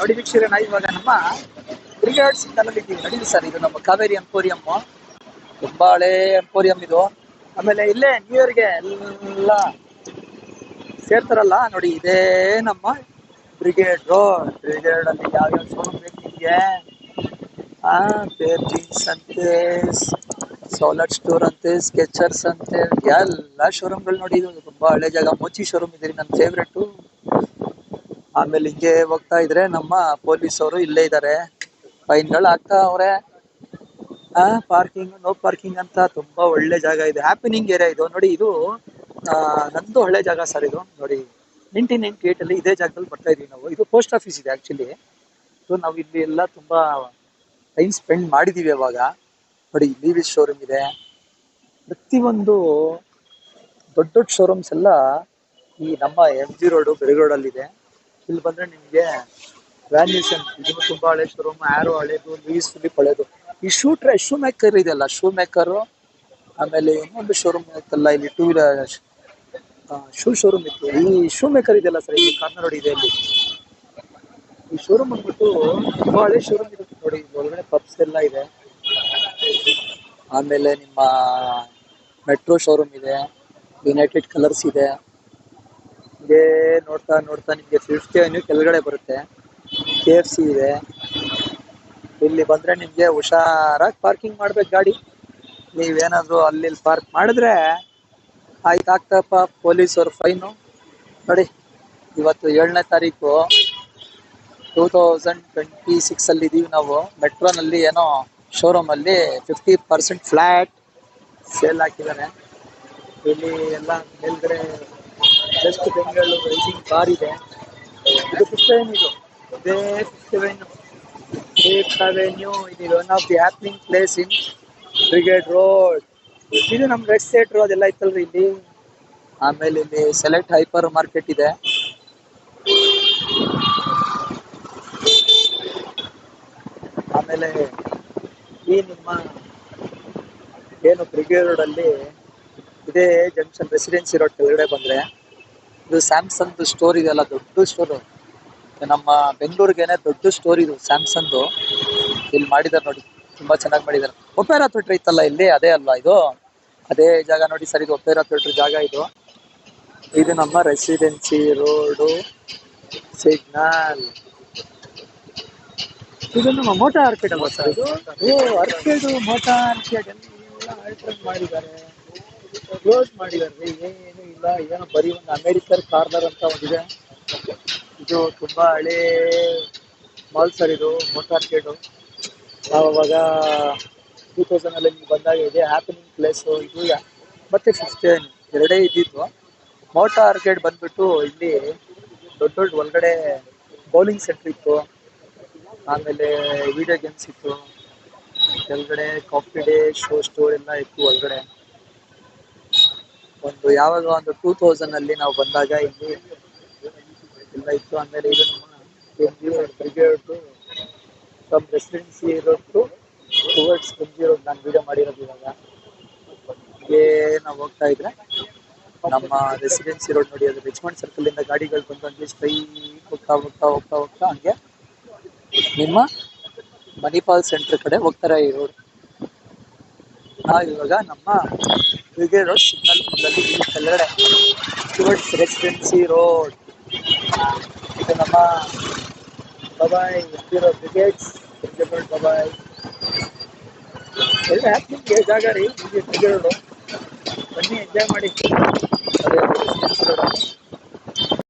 ನೋಡಿ ವೀಕ್ಷಕರೇ, ಇವಾಗ ನಮ್ಮ ಬ್ರಿಗೇಡ್ ಸಿಗ್ನಲ್ ಇದ್ದೀವಿ. ನಡೀಲಿ ಸರ್, ಇದು ನಮ್ಮ ಕಾವೇರಿ ಎಂಪೋರಿಯಂ, ತುಂಬಾ ಹಳೆ ಎಂಪೋರಿಯಂ ಇದು. ಆಮೇಲೆ ಇಲ್ಲೇ ನ್ಯೂ ಇಯರ್ಗೆ ಎಲ್ಲ ಸೇರ್ತಾರಲ್ಲ ನೋಡಿ, ಇದೇ ನಮ್ಮ ಬ್ರಿಗೇಡ್ ರೋಡ್. ಬ್ರಿಗೇಡ್ ಅಲ್ಲಿ ಯಾವ್ಯಾವ ಶೋರೂಮ್ ಬೇಕು ನಿಮ್ಗೆ? ಪೇರ್ ಜೀನ್ಸ್ ಅಂತೆ, ಸೋಲಟ್ ಸ್ಟೋರ್ ಅಂತೆ, ಸ್ಕೆಚರ್ಸ್ ಅಂತೆ, ಎಲ್ಲ ಶೋರೂಮ್ಗಳು ನೋಡಿ. ಇದು ತುಂಬಾ ಹಳೆ ಜಾಗ. ಮೋಚಿ ಶೋರೂಮ್ ಇದೆ ನನ್ನ ಫೇವ್ರೇಟು. ಆಮೇಲೆ ಹಿಂಗೆ ಹೋಗ್ತಾ ಇದ್ರೆ ನಮ್ಮ ಪೊಲೀಸ್ ಅವರು ಇಲ್ಲೇ ಇದ್ದಾರೆ, ಫೈನ್ಗಳು ಹಾಕ್ತಾ ಅವ್ರೆ. ಪಾರ್ಕಿಂಗ್, ನೋ ಪಾರ್ಕಿಂಗ್ ಅಂತ ತುಂಬಾ ಒಳ್ಳೆ ಜಾಗ ಇದೆ. ಹ್ಯಾಪಿನಿಂಗ್ ಏರಿಯಾ ಇದು ನೋಡಿ. ಇದು ನಂದು ಹಳೆ ಜಾಗ ಸರ್ ಇದು ನೋಡಿ. 1998 ಅಲ್ಲಿ ಇದೇ ಜಾಗದಲ್ಲಿ ಬರ್ತಾ ಇದೀವಿ ನಾವು. ಇದು ಪೋಸ್ಟ್ ಆಫೀಸ್ ಇದೆ ಆಕ್ಚುಲಿ. ಸೊ ನಾವು ಇಲ್ಲಿ ಎಲ್ಲ ತುಂಬಾ ಟೈಮ್ ಸ್ಪೆಂಡ್ ಮಾಡಿದೀವಿ. ಅವಾಗ ನೋಡಿ, ಲೀವಿಸ್ ಶೋರೂಮ್ ಇದೆ. ಪ್ರತಿಯೊಂದು ದೊಡ್ಡ ದೊಡ್ಡ ಶೋರೂಮ್ಸ್ ಎಲ್ಲ ಈ ನಮ್ಮ MG ರೋಡ್ ಬೆಳಗೋಡ್ ಅಲ್ಲಿ ಇದೆ. ಇಲ್ಲಿ ಬಂದ್ರೆ ನಿಮ್ಗೆ ವ್ಯಾನ್ಯೂಷನ್, ಇದು ತುಂಬಾ ಹಳೆ ಶೋರೂಮ್. ಆರೋ ಹಳೇದು, ಲೂಯಿಸ್ ಫಿಲಿಪ್ ಹಳೇದು. ಈ ಶೂ ಮೇಕರ್ ಇದೆಯಲ್ಲ, ಶೂ ಮೇಕರ್. ಆಮೇಲೆ ಇನ್ನೊಂದು ಶೋರೂಮ್ ಇತ್ತಲ್ಲ ಇಲ್ಲಿ, ಟೂ ವೀಲರ್ ಶೂ ಶೋರೂಮ್ ಇತ್ತು. ಈ ಶೂ ಮೇಕರ್ ಇದೆಯಲ್ಲ ಸರ್, ಇಲ್ಲಿ ಕಾರ್ನರ್ ರೋಡ್ ಇದೆ. ಅಲ್ಲಿ ಈ ಶೋರೂಮ್ ಬಂದ್ಬಿಟ್ಟು ತುಂಬಾ ಹಳೆ ಶೋರೂಮ್ ಇರುತ್ತೆ ನೋಡಿ. ಒಳಗಡೆ ಪಬ್ಸ್ ಎಲ್ಲ ಇದೆ. ಆಮೇಲೆ ನಿಮ್ಮ ಮೆಟ್ರೋ ಶೋರೂಮ್ ಇದೆ, ಯುನೈಟೆಡ್ ಕಲರ್ಸ್ ಇದೆ. ಇದೇ ನೋಡ್ತಾ ನೋಡ್ತಾ ನಿಮ್ಗೆ 50th Avenue ಕೆಳಗಡೆ ಬರುತ್ತೆ. KFC ಇದೆ. ಇಲ್ಲಿ ಬಂದ್ರೆ ನಿಮ್ಗೆ ಹುಷಾರಾಗಿ ಪಾರ್ಕಿಂಗ್ ಮಾಡ್ಬೇಕು ಗಾಡಿ. ನೀವೇನಾದ್ರು ಅಲ್ಲಿ ಪಾರ್ಕ್ ಮಾಡಿದ್ರೆ ಆಗ್ತಪ್ಪ ಪೊಲೀಸ್ ಅವ್ರ ಫೈನು. ನೋಡಿ, ಇವತ್ತು 7ನೇ ತಾರೀಕು 2026 ಅಲ್ಲಿ ಇದೀವಿ ನಾವು. ಮೆಟ್ರೋನಲ್ಲಿ ಏನೋ ಶೋರೂಮ್ ಅಲ್ಲಿ 50% ಫ್ಲಾಟ್ ಸೇಲ್ ಹಾಕಿದ್ದಾರೆ. ಇಲ್ಲಿ ಎಲ್ಲ ಮೇಲ್ಗಡೆ ಜಸ್ಟ್ ಬೆಂಗಳೂರು ರೈಸಿಂಗ್ ಕಾರ್ ಇದೆ. ಇದು 5th Avenue. ಇದೇ 5th Avenue. ಇದು one of the happening place in brigade road. ಇದು ನಮ್ ರೆಡ್ ಥಿಯೇಟರ್ ಅದೆಲ್ಲ ಇತ್ತಲ್ರಿ ಇಲ್ಲಿ. ಆಮೇಲೆ ಇಲ್ಲಿ ಸೆಲೆಕ್ಟ್ ಹೈಪರ್ ಮಾರ್ಕೆಟ್ ಇದೆ. ಆಮೇಲೆ ಈ ನಿಮ್ಮ ಏನು ಬ್ರಿಗೇಡ್ ರೋಡ್ ಅಲ್ಲಿ ಇದೇ ಜಂಕ್ಷನ್ ರೆಸಿಡೆನ್ಸಿ ರೋಡ್ ಕೆಳಗಡೆ ಬಂದ್ರೆ ಇದು ಸ್ಯಾಮ್ಸಂಗ್ ಸ್ಟೋರ್ ಇದೆಯಲ್ಲ, ದೊಡ್ಡ ಸ್ಟೋರ್. ನಮ್ಮ ಬೆಂಗಳೂರಿಗೇನೆ ದೊಡ್ಡ ಸ್ಟೋರ್ ಇದು ಸ್ಯಾಮ್ಸಂಗ್. ಇಲ್ಲಿ ಮಾಡಿದಾರೆ ನೋಡಿ, ತುಂಬಾ ಚೆನ್ನಾಗಿ ಮಾಡಿದ್ದಾರೆ. ಒಪೇರಾ ಥಿಯೇಟರ್ ಇತ್ತಲ್ಲ ಇಲ್ಲಿ, ಅದೇ ಅಲ್ವಾ ಇದು? ಅದೇ ಜಾಗ ನೋಡಿ ಸರ್, ಇದು ಒಪೇರಾ ಥಿಯೇಟರ್ ಜಾಗ ಇದು. ಇದು ನಮ್ಮ ರೆಸಿಡೆನ್ಸಿ ರೋಡು ಸಿಗ್ನಲ್. ಇದು ನಮ್ಮ ಮೋಟಾ ಆರ್ಕಿಡ್ ಅಲ್ವಾ ಸರ್ ಇದು? ಆರ್ಕಿಡ್, ಮೋಟಾ ಆರ್ಕಿಡ್ ಎಲ್ಲ ಆಲ್ಟ್ರೇಟ್ ಮಾಡಿದ್ದಾರೆ, ಕ್ಲೋಸ್ ಮಾಡಿದ್ದಾರೆ. ಏನು ಇಲ್ಲ, ಏನೋ ಬರೀ ಒಂದು ಅಮೆರಿಕನ್ ಕಾರ್ನರ್ ಅಂತ ಒಂದಿದೆ. ಇದು ತುಂಬಾ ಹಳೇ ಮಾಲ್ ಸರ್ ಇದು, ಮೋಟಾ ಆರ್ಕಿಡ್. ನಾವಾಗ 2000 ಅಲ್ಲಿ ಬಂದಾಗ ಇದೆ ಹ್ಯಾಪನಿಂಗ್ ಪ್ಲೇಸ್ ಇದು. ಮತ್ತೆ 5th Avenue ಎರಡೇ ಇದ್ದಿದ್ದು. ಮೋಟಾ ಆರ್ಕಿಡ್ ಬಂದ್ಬಿಟ್ಟು ಇಲ್ಲಿ ದೊಡ್ಡ ದೊಡ್ಡ ಒಳಗಡೆ ಬೌಲಿಂಗ್ ಸೆಂಟರ್ ಇತ್ತು. ಆಮೇಲೆ ವಿಡಿಯೋ ಗೇಮ್ಸ್ ಇತ್ತು. ಕೆಳಗಡೆ ಕಾಫಿ ಡೇ, ಶೋ ಸ್ಟೋರ್ ಎಲ್ಲ ಇತ್ತು ಒಳಗಡೆ. ಯಾವಾಗ ಒಂದು 2000 ಅಲ್ಲಿ ನಾವು ಬಂದಾಗ ಇಲ್ಲಿ ಎಲ್ಲ ಇತ್ತು. ಆಮೇಲೆ ಇದು ನಮ್ಮ brigade from residency road towards MG road ನಾನು ವಿಡಿಯೋ ಮಾಡಿರೋದು. ಇವಾಗ ಹೀಗೆ ನಾವು ಹೋಗ್ತಾ ಇದ್ರೆ ನಮ್ಮ ರೆಸಿಡೆನ್ಸಿ ರೋಡ್ ನೋಡಿ, ಅದು ರಿಚ್ಮಂಡ್ ಸರ್ಕಲ್ ಇಂದ ಗಾಡಿಗಳು ಬಂದು ಹಂಗೆ ಸ್ಟ್ರೈಟ್ ಹೋಗ್ತಾ ಹೋಗ್ತಾ ಹೋಗ್ತಾ ಹೋಗ್ತಾ ಹಂಗೆ ನಿಮ್ಮ ಮಣಿಪಾಲ್ ಸೆಂಟರ್ ಕಡೆ ಹೋಗ್ತಾರೆ ಈ ರೋಡ್. ನಾವು ಇವಾಗ ನಮ್ಮ ಬ್ರಿಗೇಡ್ ರೋಡ್ ಸಿಗ್ನಲ್ ಅಲ್ಲಿ ಕೆಳಗಡೆ ಟುವರ್ಡ್ಸ್ ರೆಸಿಡೆನ್ಸಿ ರೋಡ್. ಇದು ನಮ್ಮ ಬಬಾಯ್ ಬ್ರಿಗೇಡ್ಸ್ ಬಬಾಯ್. ಒಳ್ಳೆ ಹ್ಯಾಪಿಂಗ್ ಜಾಗ ರೀ ಬ್ರಿಗೇಡ್ ರೋಡ್. ಬನ್ನಿ, ಎಂಜಾಯ್ ಮಾಡಿ.